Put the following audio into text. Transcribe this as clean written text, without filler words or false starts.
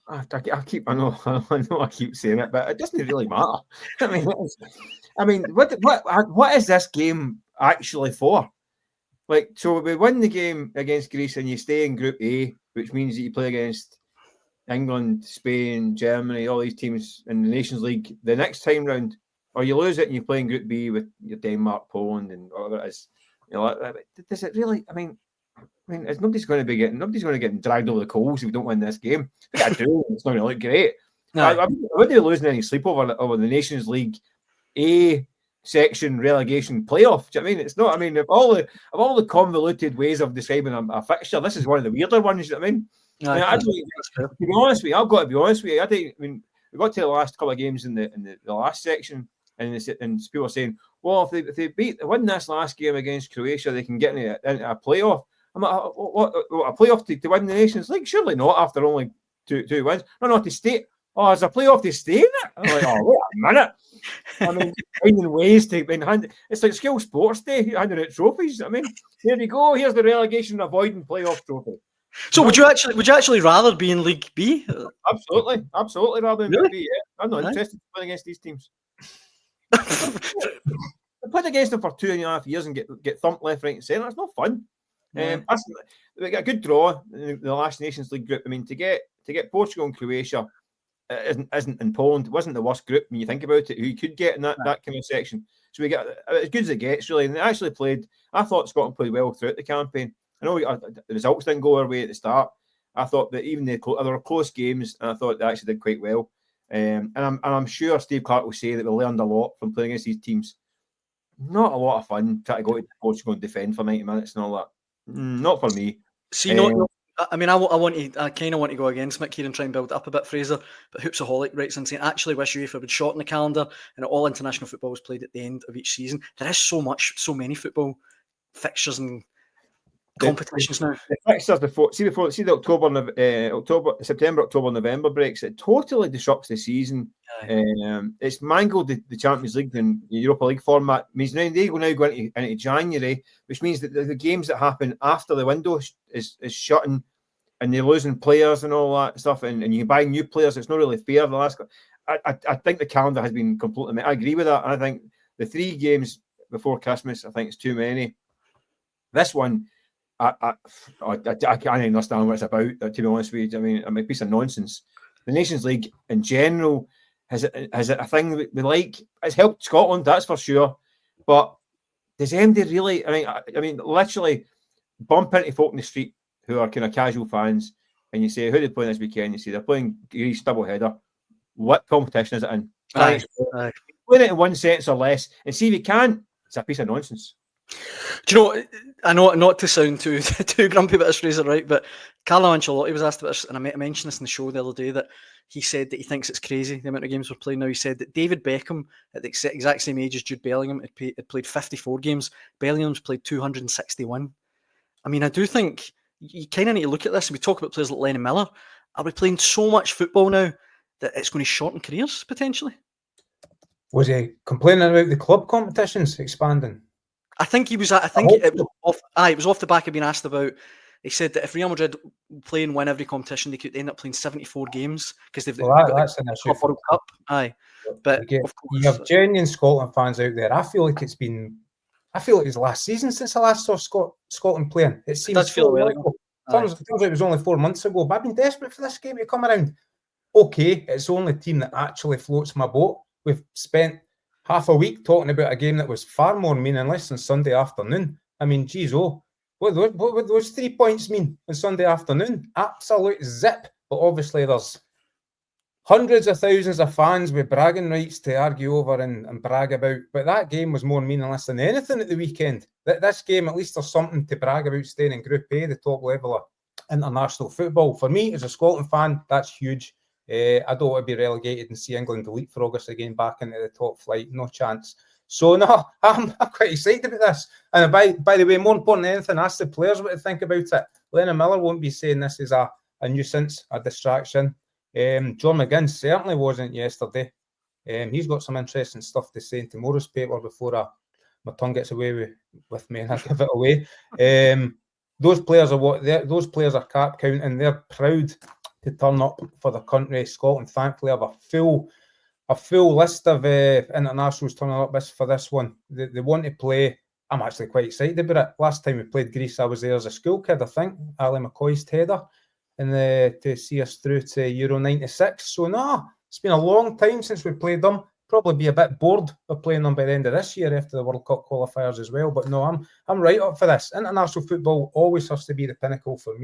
I know I keep saying it, but it doesn't really matter. I mean, what is this game actually for? Like, so we win the game against Greece and you stay in Group A, which means that you play against England, Spain, Germany, all these teams in the Nations League the next time round, or you lose it and you play in Group B with your Denmark, Poland, and whatever it is. Does it really? I mean, nobody's going to get dragged over the coals if we don't win this game. I do. It's not going to look great. No. I wouldn't be losing any sleep over the Nations League A section relegation playoff. Do you know what I mean? It's not. I mean, of all the convoluted ways of describing a fixture, this is one of the weirder ones. You know what I mean? To be honest with you, I've got to be honest with you. We got to the last couple of games in the last section, and people are saying, well, if they win this last game against Croatia, they can get into a playoff. I'm like, what a playoff to win the Nations League? Surely not after only two wins. No, to stay. Oh, there's a playoff to stay in it? I'm like, oh, wait a minute. I mean, finding ways to it's like Skill Sports Day, handing out trophies. I mean, here you go. Here's the relegation avoiding playoff trophy. So would you actually rather be in League B? Absolutely rather than League B. Yeah. I'm not interested in playing against these teams. I played against them for 2.5 years and get thumped left, right, and centre. It's not fun. We got a good draw in the last Nations League group. I mean, to get Portugal and Croatia isn't in Poland. It wasn't the worst group when you think about it. Who you could get in that kind of section. So we got as good as it gets, really. And they actually played. I thought Scotland played well throughout the campaign. I know the results didn't go our way at the start. I thought that even there were close games, and I thought they actually did quite well. And I'm sure Steve Clarke will say that we learned a lot from playing against these teams. Not a lot of fun trying to go to Portugal and defend for 90 minutes and all that. Not for me. See, I kind of want to go against Mick here and try and build it up a bit, Fraser. But Hoopsaholic writes in saying, actually wish UEFA would shorten the calendar and all international football was played at the end of each season. There is so many football fixtures and competitions now. The fixtures before the September, October, November breaks, it totally disrupts the season. It's mangled the Champions League and Europa League format. Means now they go into January, which means that the games that happen after the window is shutting, and they're losing players and all that stuff, and you buy new players. It's not really fair. I think the calendar has been completely. I agree with that. I think the 3 games before Christmas, I think it's too many. This one. I can't understand what it's about, to be honest with you. I mean, a piece of nonsense. The Nations League in general has a thing we like. It's helped Scotland, that's for sure. But does MD really? I mean, literally bump into folk in the street who are kind of casual fans, and you say, "Who are they playing this weekend?" You say they're playing Greece double header. What competition is it in? Playing it in 1 sentence or less, and see if you can't. It's a piece of nonsense. Do you know, I know not to sound too grumpy about this, Fraser, right? But Carlo Ancelotti was asked about this, and I mentioned this in the show the other day, that he said that he thinks it's crazy the amount of games we're playing now. He said that David Beckham, at the exact same age as Jude Bellingham, had played 54 games. Bellingham's played 261. I mean, I do think you kind of need to look at this. We talk about players like Lennon Miller. Are we playing so much football now that it's going to shorten careers, potentially? Was he complaining about the club competitions expanding? I think he was. It was off the back of being asked about. He said that if Real Madrid play and win every competition, they could end up playing 74 games because they've got that's an issue. World Cup. Aye, but you have genuine Scotland fans out there. I feel like it's last season since I last saw Scotland playing. It seems so well. Turns out it was only 4 months ago, but I've been desperate for this game to come around. Okay, it's the only team that actually floats my boat. We've spent half a week talking about a game that was far more meaningless than Sunday afternoon. I mean, geez, what would those 3 points mean on Sunday afternoon? Absolute zip. But obviously there's hundreds of thousands of fans with bragging rights to argue over and brag about. But that game was more meaningless than anything at the weekend. This game, at least there's something to brag about staying in Group A, the top level of international football. For me, as a Scotland fan, that's huge. I don't want to be relegated and see England leapfrog us again back into the top flight. No chance. So, no, I'm quite excited about this. And by the way, more important than anything, ask the players what to think about it. Lennon Miller won't be saying this is a nuisance, a distraction. John McGinn certainly wasn't yesterday. He's got some interesting stuff to say in tomorrow's paper before my tongue gets away with me and I give it away. Those players are cap counting. They're proud to turn up for the country. Scotland, thankfully, have a full list of internationals turning up for this one. They want to play. I'm actually quite excited about it. Last time we played Greece, I was there as a school kid, I think. Ali McCoy's header, and to see us through to Euro 96. So no, it's been a long time since we played them. Probably be a bit bored of playing them by the end of this year after the World Cup qualifiers as well. But no, I'm right up for this. International football always has to be the pinnacle for me.